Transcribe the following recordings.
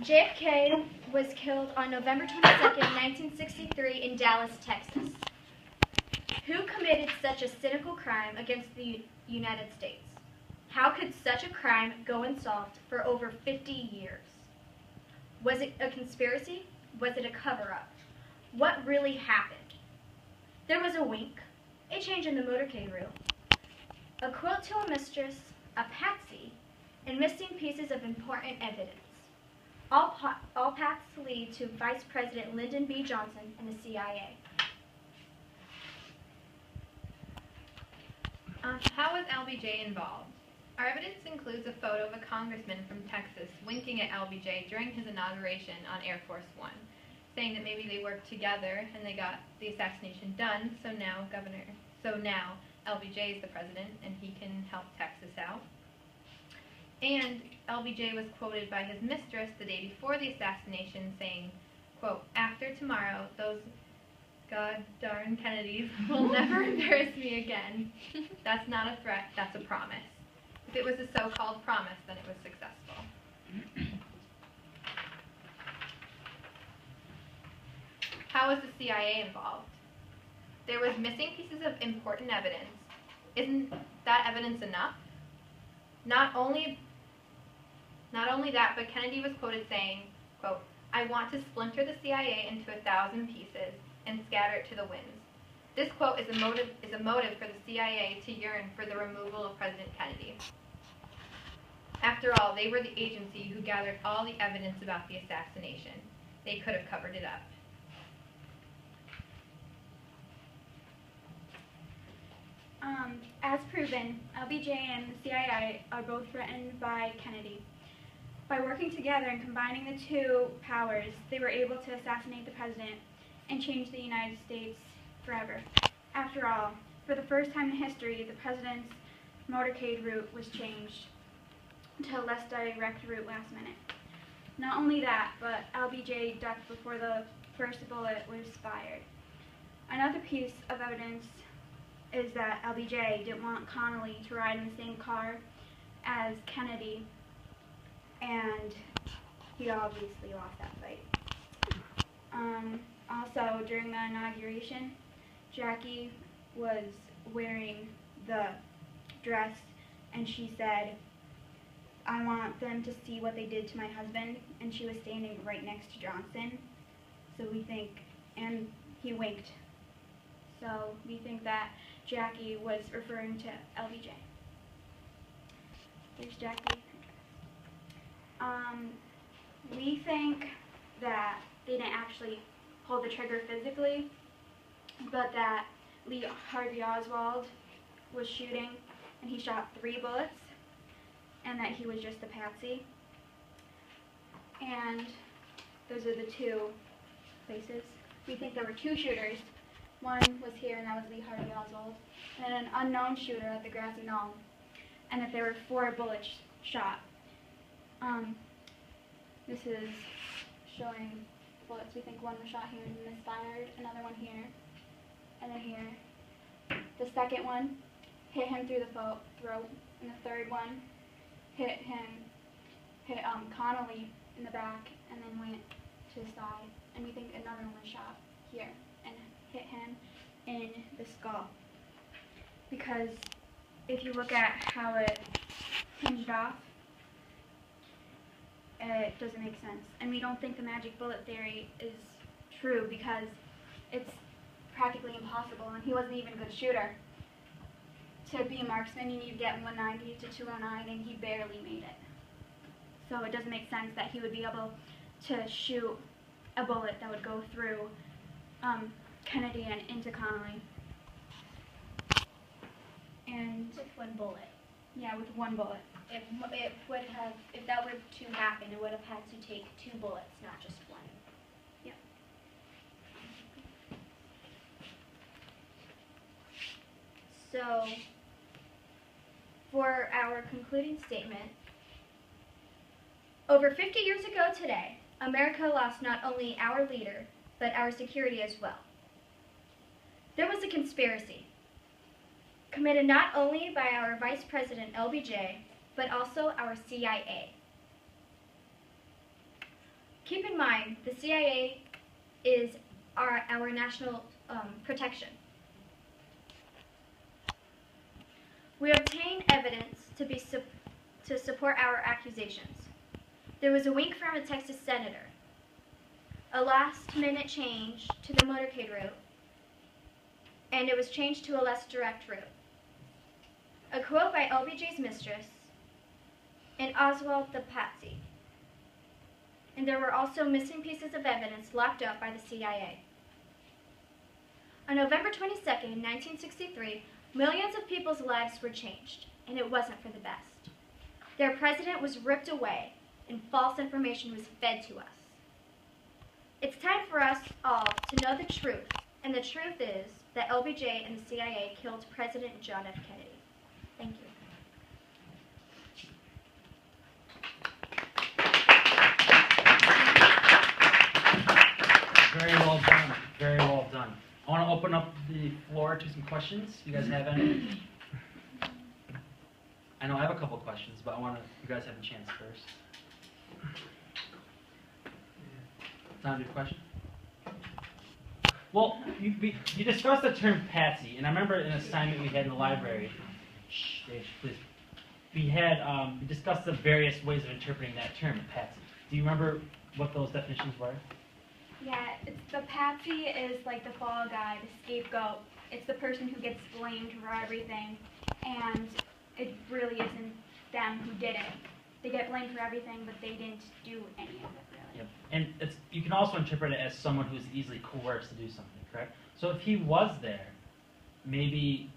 JFK was killed on November 22nd, 1963 in Dallas, Texas. Who committed such a cynical crime against the United States? How could such a crime go unsolved for over 50 years? Was it a conspiracy? Was it a cover-up? What really happened? There was a wink, a change in the motorcade route, a quilt to a mistress, a patsy, and missing pieces of important evidence. All paths lead to Vice President Lyndon B. Johnson and the CIA. How was LBJ involved? Our evidence includes a photo of a congressman from Texas winking at LBJ during his inauguration on Air Force One, saying that maybe they worked together and they got the assassination done, so now LBJ is the president and he can help Texas out. And LBJ was quoted by his mistress the day before the assassination saying, quote, "After tomorrow, those god darn Kennedys will never embarrass me again. That's not a threat, that's a promise." If it was a so-called promise, then it was successful. How was the CIA involved? There was missing pieces of important evidence. Isn't that evidence enough? Not only that, but Kennedy was quoted saying, quote, "I want to splinter the CIA into 1,000 pieces and scatter it to the winds." This quote is a motive for the CIA to yearn for the removal of President Kennedy. After all, they were the agency who gathered all the evidence about the assassination. They could have covered it up. As proven, LBJ and the CIA are both threatened by Kennedy. By working together and combining the two powers, they were able to assassinate the president and change the United States forever. After all, for the first time in history, the president's motorcade route was changed to a less direct route last minute. Not only that, but LBJ ducked before the first bullet was fired. Another piece of evidence is that LBJ didn't want Connally to ride in the same car as Kennedy, and he obviously lost that fight. Also, during the inauguration, Jackie was wearing the dress, and she said, "I want them to see what they did to my husband," and she was standing right next to Johnson, so we think, and he winked. So we think that Jackie was referring to LBJ. There's Jackie. We think that they didn't actually pull the trigger physically, but that Lee Harvey Oswald was shooting, and he shot 3 bullets, and that he was just a patsy. And those are the 2 places. We think there were 2 shooters. One was here, and that was Lee Harvey Oswald, and an unknown shooter at the grassy knoll, and that there were 4 bullets shot. This is showing bullets. We think one was shot here and misfired, another one here, and then here. The second one hit him through the throat, and the third one hit Connally in the back, and then went to the side. And we think another one was shot here and hit him in the skull. Because if you look at how it hinged off, it doesn't make sense. And we don't think the magic bullet theory is true because it's practically impossible, and he wasn't even a good shooter. To be a marksman, you need to get 190 to 209, and he barely made it. So it doesn't make sense that he would be able to shoot a bullet that would go through Kennedy and into Connally. And With 1 bullet. yeah, with 1 bullet. If that were to happen, it would have had to take 2 bullets, not just 1. Yep. So, for our concluding statement, over 50 years ago today, America lost not only our leader, but our security as well. There was a conspiracy committed not only by our Vice President LBJ, but also our CIA. Keep in mind, the CIA is our national protection. We obtained evidence to support our accusations. There was a wink from a Texas senator, a last-minute change to the motorcade route, and it was changed to a less direct route. A quote by LBJ's mistress, and Oswald the Patsy. And there were also missing pieces of evidence locked up by the CIA. On November 22nd, 1963, millions of people's lives were changed, and it wasn't for the best. Their president was ripped away, and false information was fed to us. It's time for us all to know the truth, and the truth is that LBJ and the CIA killed President John F. Kennedy. Thank you. Very well done. Very well done. I want to open up the floor to some questions. You guys have any? I know I have a couple questions, but I want you guys have a chance first. Tom, do you have a question? Well, you discussed the term patsy, and I remember an assignment we had in the library. Shh, Dave, please. We discussed the various ways of interpreting that term, patsy. Do you remember what those definitions were? Yeah, the patsy is like the fall guy, the scapegoat. It's the person who gets blamed for everything, and it really isn't them who did it. They get blamed for everything, but they didn't do any of it, really. Yep. And you can also interpret it as someone who's easily coerced to do something, correct? So if he was there, maybe,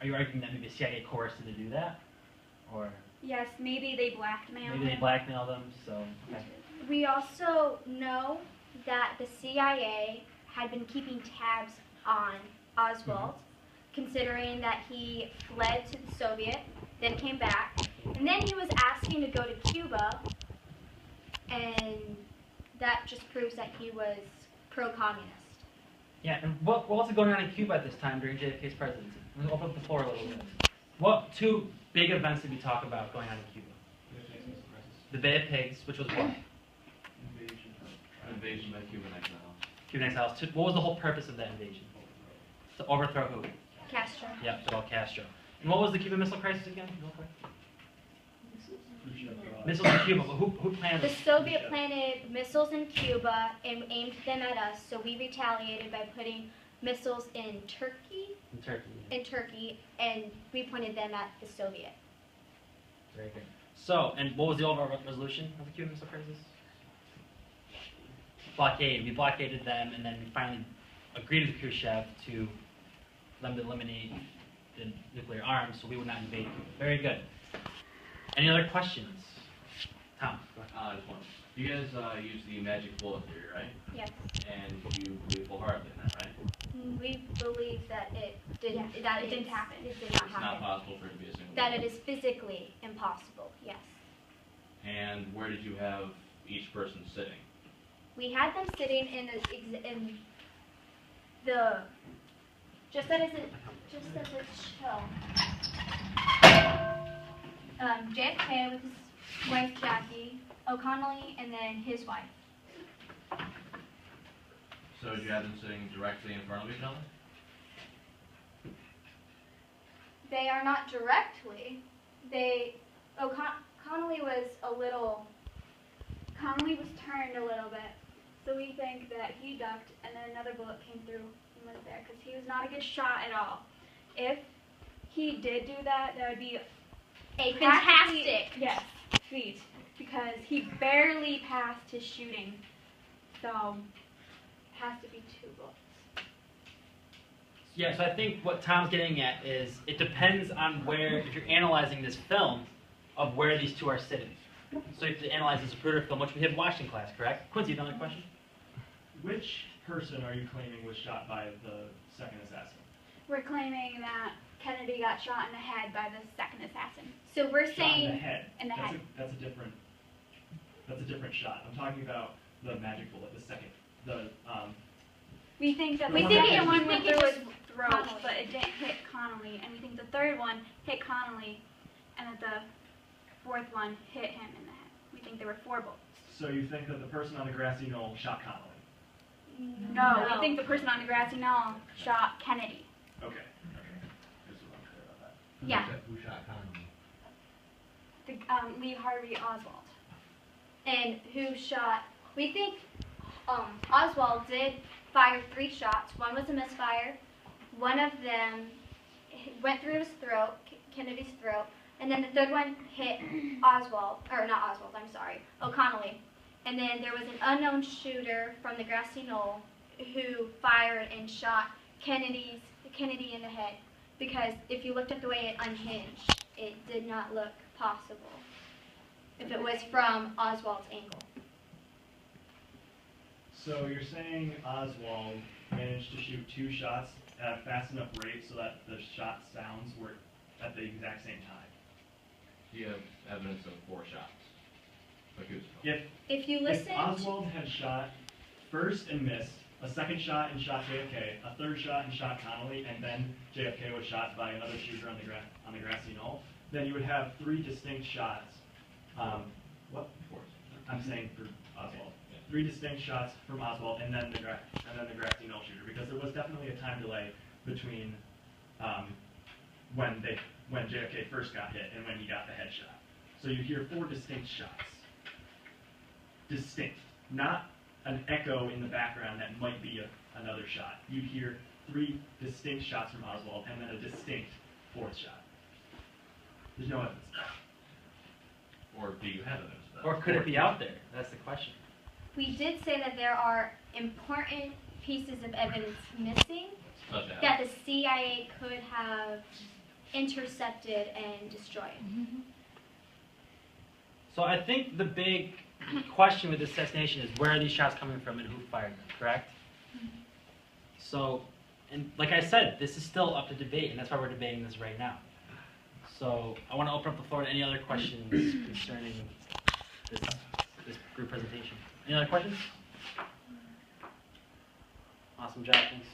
are you arguing that maybe the CIA coerced him to do that? Or Yes, maybe they blackmailed maybe they him. blackmailed him, so, okay. We also know that the CIA had been keeping tabs on Oswald, considering that he fled to the Soviet, then came back, and then he was asking to go to Cuba, and that just proves that he was pro-communist. Yeah, and what was going on in Cuba at this time during JFK's presidency? Let's open up the floor a little bit. What two big events did we talk about going on in Cuba? The Bay of Pigs, which was what? Invasion by Cuban exiles. Cuban exiles. What was the whole purpose of that invasion? To overthrow who? Castro. Yeah, Fidel Castro. And what was the Cuban Missile Crisis again? Real quick. Missiles in Cuba, but who planned The this? Soviet planted missiles in Cuba and aimed them at us, so we retaliated by putting missiles in Turkey, In Turkey. and we pointed them at the Soviet. Very good. So, and what was the overall resolution of the Cuban Missile Crisis? Blockade. We blockaded them, and then we finally agreed with Khrushchev to them to eliminate the nuclear arms, so we would not invade Cuba. Very good. Any other questions? Tom, go ahead. Just one. You guys use the magic bullet theory, right? Yes. And you believe wholeheartedly in that, right? We believe that it didn't. Yes, That it didn't happen. It did not It's not happen. possible for it to be a single That bullet. it is physically impossible. Yes. And where did you have each person sitting? We had them sitting in the just as it show. JFK with his wife Jackie, O'Connelly, and then his wife. So did you have them sitting directly in front of each other? They are not directly. O'Connelly was a little. Connolly was turned a little bit, so we think that he ducked, and then another bullet came through and went there, because he was not a good shot at all. If he did do that, that would be A practically- fantastic. Yes, feat, because he barely passed his shooting, so it has to be 2 bullets. Yeah, so I think what Tom's getting at is it depends on where, if you're analyzing this film, of where these two are sitting. So you have to analyze the Zapruder film, which we have watched in class, correct? Quincy, another question? Which person are you claiming was shot by the second assassin? We're claiming that Kennedy got shot in the head by the second assassin. So we're Shot in the saying head. In the head. That's a different shot. I'm talking about the magic bullet, the second. We think that We the think second it- one we went think it through was his throat, Connolly. but it didn't hit Connolly, and we think the third one hit Connolly, and that the fourth one hit him in the head. We think there were 4 bullets. So you think that the person on the grassy knoll shot Connolly? No, we think the person on the grassy knoll shot Kennedy. Okay. Just so I'm clear about that. Yeah. Who shot Connolly? Lee Harvey Oswald. And who shot? We think Oswald did fire 3 shots. One was a misfire. One of them went through his throat, Kennedy's throat, and then the third one hit O'Connelly. And then there was an unknown shooter from the grassy knoll who fired and shot Kennedy in the head. Because if you looked at the way it unhinged, it did not look possible if it was from Oswald's angle. So you're saying Oswald managed to shoot 2 shots at a fast enough rate so that the shot sounds were at the exact same time? Do you have evidence of 4 shots? Like who's If you If listen, Oswald had shot first and missed, a second shot and shot JFK, a third shot and shot Connolly, and then JFK was shot by another shooter on the grassy knoll, then you would have 3 distinct shots. What? 4? I'm saying for Oswald. 3 distinct shots from Oswald, and then the grassy knoll shooter, because there was definitely a time delay between when JFK first got hit and when he got the headshot. So you hear 4 distinct shots. Distinct, not an echo in the background that might be another shot. You hear 3 distinct shots from Oswald, and then a distinct 4th shot. There's no evidence. Or do you have evidence of that? Or could it be out there? That's the question. we did say that there are important pieces of evidence missing Such as? that the CIA could have intercepted and destroyed. So I think the big question with this assassination is where are these shots coming from and who fired them, correct? So, and like I said, this is still up to debate, and that's why we're debating this right now. So I want to open up the floor to any other questions concerning this group presentation. Any other questions? Awesome job, thanks.